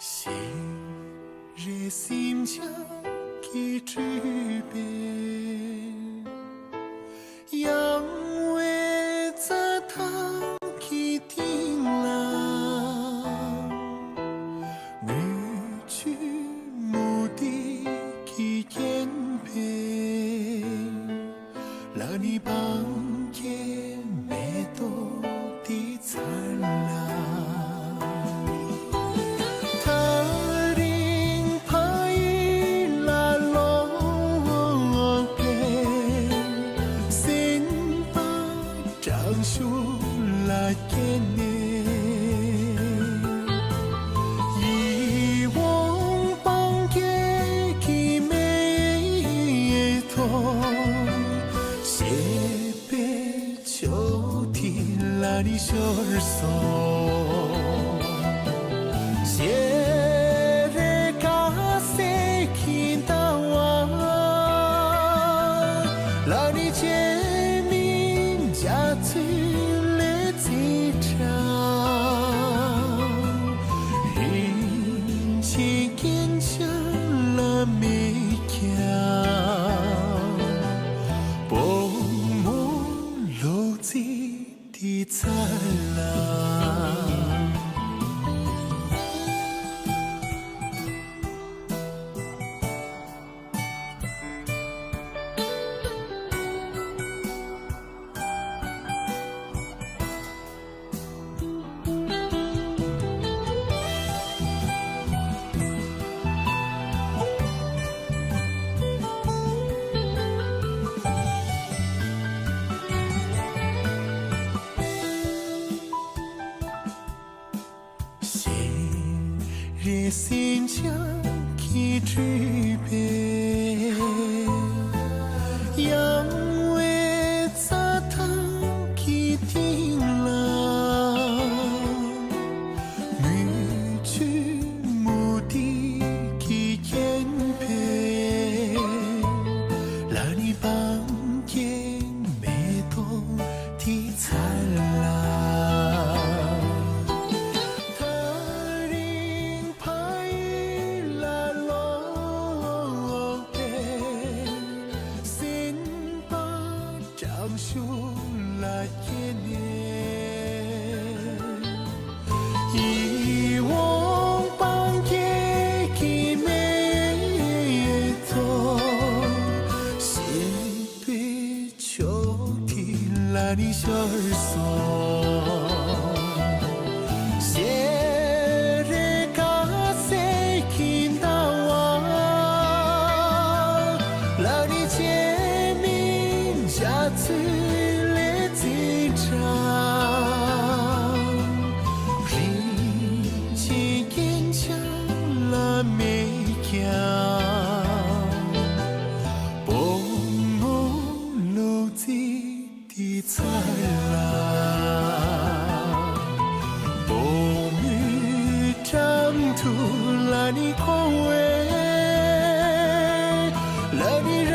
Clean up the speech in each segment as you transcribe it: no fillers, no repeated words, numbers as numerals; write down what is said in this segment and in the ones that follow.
心热心肠去举杯，仰望早汤去听浪，女去目的去见陪，让你帮见美多的灿烂。树来见你，以往帮给去美托，斜背秋天来你小儿索。的灿烂。热心肠去举杯，仰望早汤去听浪，女去目的去见陪，让你帮见美多的灿烂。长树来见你，以往帮给去美托，斜对秋天来你小儿索。最烈的仗，人间坚强了美强，薄暮路子的灿烂，薄雨长途来你宽慰，来你热。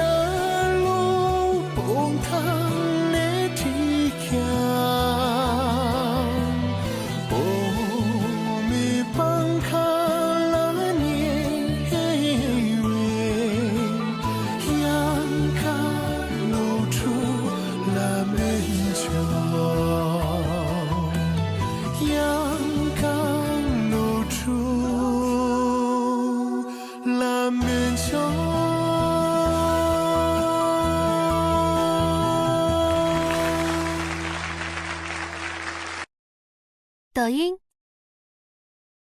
抖音。